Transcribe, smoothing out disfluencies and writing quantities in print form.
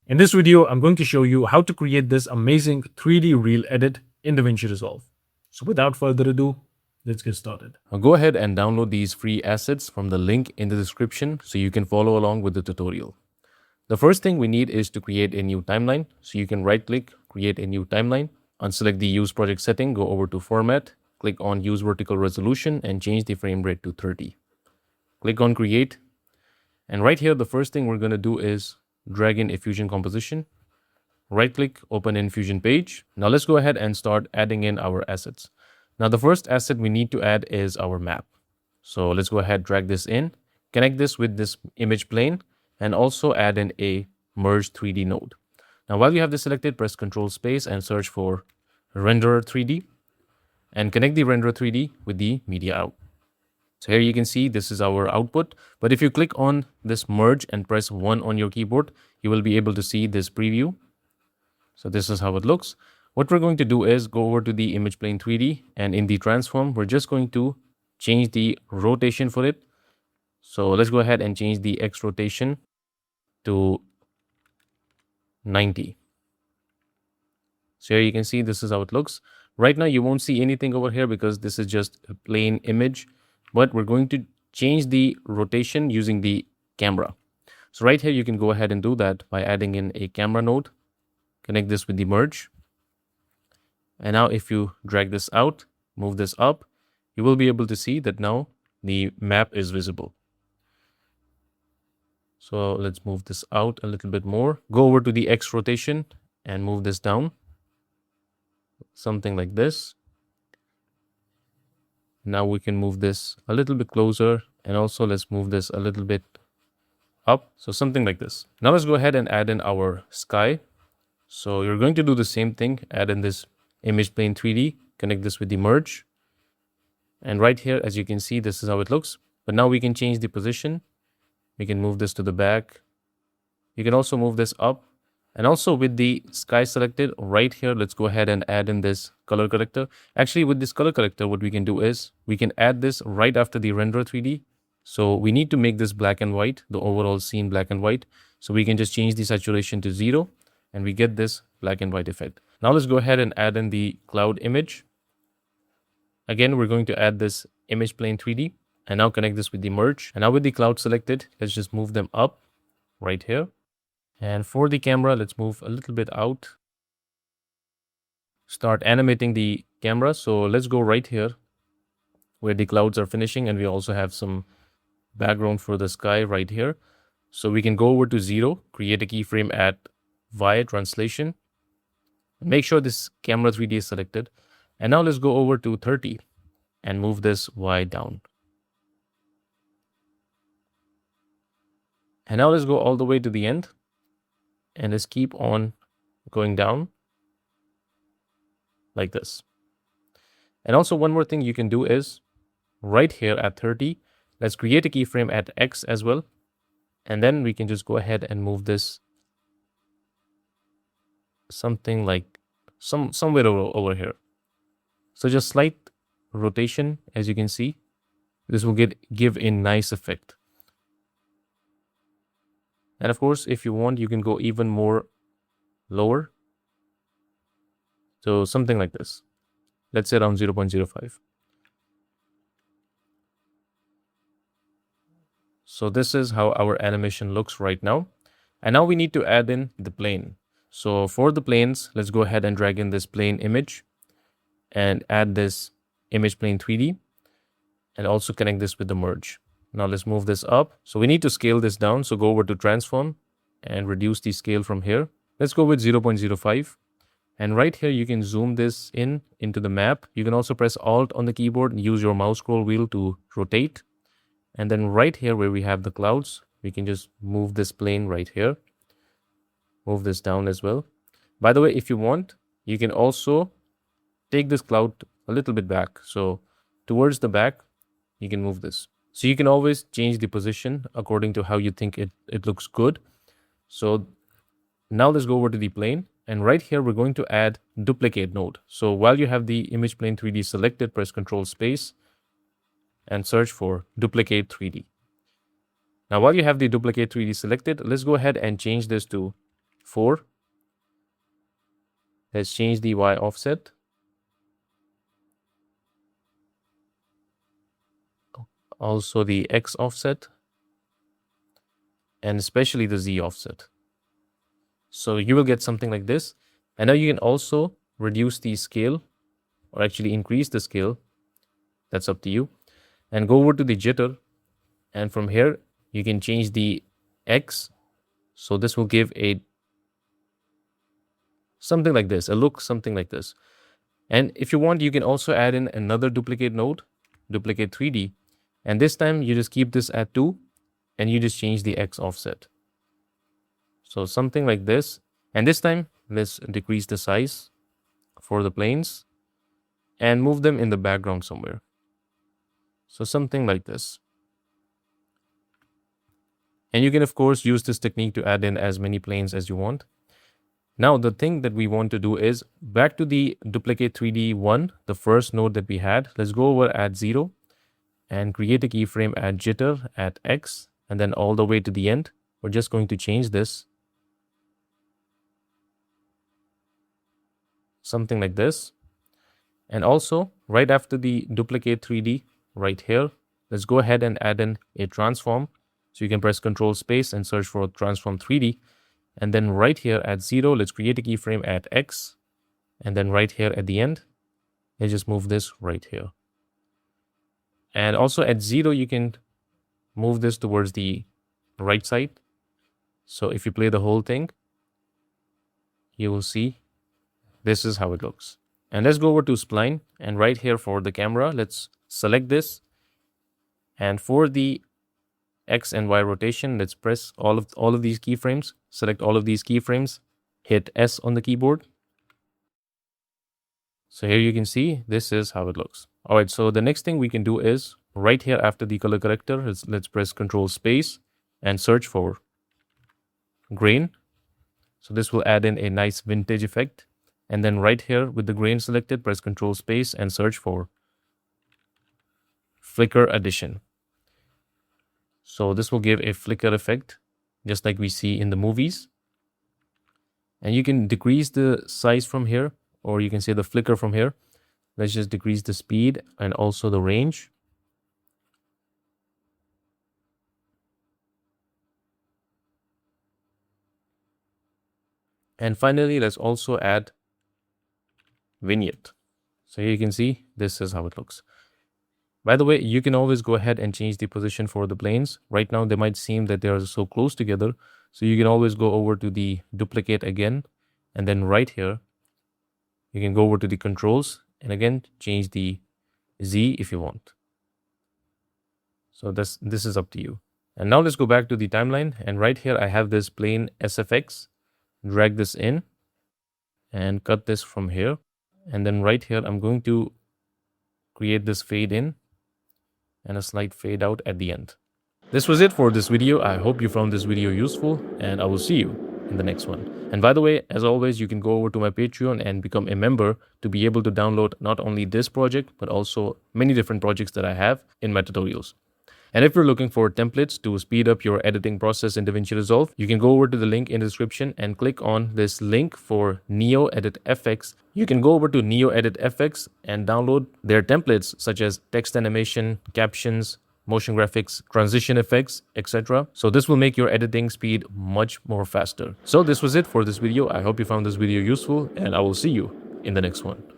In this video, I'm going to show you how to create this amazing 3D reel edit in DaVinci Resolve. So without further ado, let's get started. Now go ahead and download these free assets from the link in the description so you can follow along with the tutorial. The first thing we need is to create a new timeline. So you can right click, create a new timeline, unselect the use project setting, go over to format, click on use vertical resolution and change the frame rate to 30. Click on create. And right here, the first thing we're going to do is drag in a Fusion composition. Right click, open in Fusion page. Now let's go ahead and start adding in our assets. Now the first asset we need to add is our map. So let's go ahead, drag this in, connect this with this image plane, and also add in a merge 3D node. Now while you have this selected, press Ctrl space and search for renderer 3D and connect the renderer 3D with the media out. So here you can see this is our output, but if you click on this merge and press 1 on your keyboard, you will be able to see this preview. So this is how it looks. What we're going to do is go over to the image plane 3D, and in the transform, we're just going to change the rotation for it. So let's go ahead and change the X rotation to 90. So here you can see this is how it looks. Right now you won't see anything over here because this is just a plain image, but we're going to change the rotation using the camera. So right here you can go ahead and do that by adding in a camera node, connect this with the merge. And now if you drag this out, move this up, you will be able to see that now the map is visible. So let's move this out a little bit more. Go over to the X rotation and move this down. Something like this. Now we can move this a little bit closer, and also let's move this a little bit up. So something like this. Now let's go ahead and add in our sky. So you're going to do the same thing, add in this image plane 3D, connect this with the merge. And right here, as you can see, this is how it looks. But now we can change the position. We can move this to the back. You can also move this up. And also with the sky selected right here, let's go ahead and add in this color corrector. Actually, with this color corrector, what we can do is we can add this right after the renderer 3D. So we need to make this black and white, the overall scene black and white. So we can just change the saturation to 0 and we get this black and white effect. Now let's go ahead and add in the cloud image. Again, we're going to add this image plane 3D and now connect this with the merge. And now with the cloud selected, let's just move them up right here. And for the camera, let's move a little bit out. Start animating the camera. So let's go right here where the clouds are finishing, and we also have some background for the sky right here. So we can go over to 0, create a keyframe at Y translation. Make sure this camera 3D is selected. And now let's go over to 30 and move this Y down. And now let's go all the way to the end. And let's keep on going down like this. And also one more thing you can do is right here at 30, let's create a keyframe at X as well. And then we can just go ahead and move this something like somewhere over here. So just slight rotation, as you can see. This will give a nice effect. And of course, if you want, you can go even more lower. So something like this. Let's say around 0.05. So this is how our animation looks right now. And now we need to add in the plane. So for the planes, let's go ahead and drag in this plane image and add this image plane 3D and also connect this with the merge. Now let's move this up. So we need to scale this down. So go over to transform and reduce the scale from here. Let's go with 0.05. And right here, you can zoom this into the map. You can also press Alt on the keyboard and use your mouse scroll wheel to rotate. And then right here where we have the clouds, we can just move this plane right here. Move this down as well. By the way, if you want, you can also take this cloud a little bit back. So towards the back, you can move this. So you can always change the position according to how you think it looks good. So now let's go over to the plane. And right here, we're going to add duplicate node. So while you have the image plane 3D selected, press Ctrl space and search for duplicate 3D. Now, while you have the duplicate 3D selected, let's go ahead and change this to 4. Let's change the Y offset. Also the X offset. And especially the Z offset. So you will get something like this. And now you can also reduce the scale, or actually increase the scale. That's up to you. And go over to the jitter. And from here, you can change the X. So this will give a something like this, a look something like this. And if you want, you can also add in another duplicate node, duplicate 3D. And this time you just keep this at 2 and you just change the X offset. So something like this. And this time, let's decrease the size for the planes and move them in the background somewhere. So something like this. And you can, of course, use this technique to add in as many planes as you want. Now, the thing that we want to do is back to the duplicate 3D 1, the first node that we had. Let's go over at 0 and create a keyframe at jitter at X and then all the way to the end. We're just going to change this. Something like this. And also, right after the duplicate 3D, right here, let's go ahead and add in a transform. So you can press Control Space and search for transform 3D. And then right here at 0, let's create a keyframe at X. And then right here at the end, let's just move this right here. And also at 0, you can move this towards the right side. So if you play the whole thing, you will see this is how it looks. And let's go over to spline. And right here for the camera, let's select this. And for the X and Y rotation, let's press all of these keyframes, select all of these keyframes, hit S on the keyboard. So here you can see this is how it looks. All right, so the next thing we can do is right here after the color corrector, let's press Control Space and search for grain. So this will add in a nice vintage effect. And then right here with the grain selected, press Control Space and search for flicker addition. So this will give a flicker effect, just like we see in the movies. And you can decrease the size from here, or you can say the flicker from here. Let's just decrease the speed and also the range. And finally, let's also add vignette. So here you can see this is how it looks. By the way, you can always go ahead and change the position for the planes. Right now, they might seem that they are so close together. So you can always go over to the duplicate again. And then right here, you can go over to the controls and again, change the Z if you want. So this is up to you. And now let's go back to the timeline. And right here, I have this plane SFX. Drag this in and cut this from here. And then right here, I'm going to create this fade in and a slight fade out at the end. This was it for this video. I hope you found this video useful and I will see you in the next one. And by the way, as always, you can go over to my Patreon and become a member to be able to download not only this project, but also many different projects that I have in my tutorials. And if you're looking for templates to speed up your editing process in DaVinci Resolve, you can go over to the link in the description and click on this link for Neo Edit FX. You can go over to Neo Edit FX and download their templates such as text animation, captions, motion graphics, transition effects, etc. So this will make your editing speed much more faster. So this was it for this video. I hope you found this video useful and I will see you in the next one.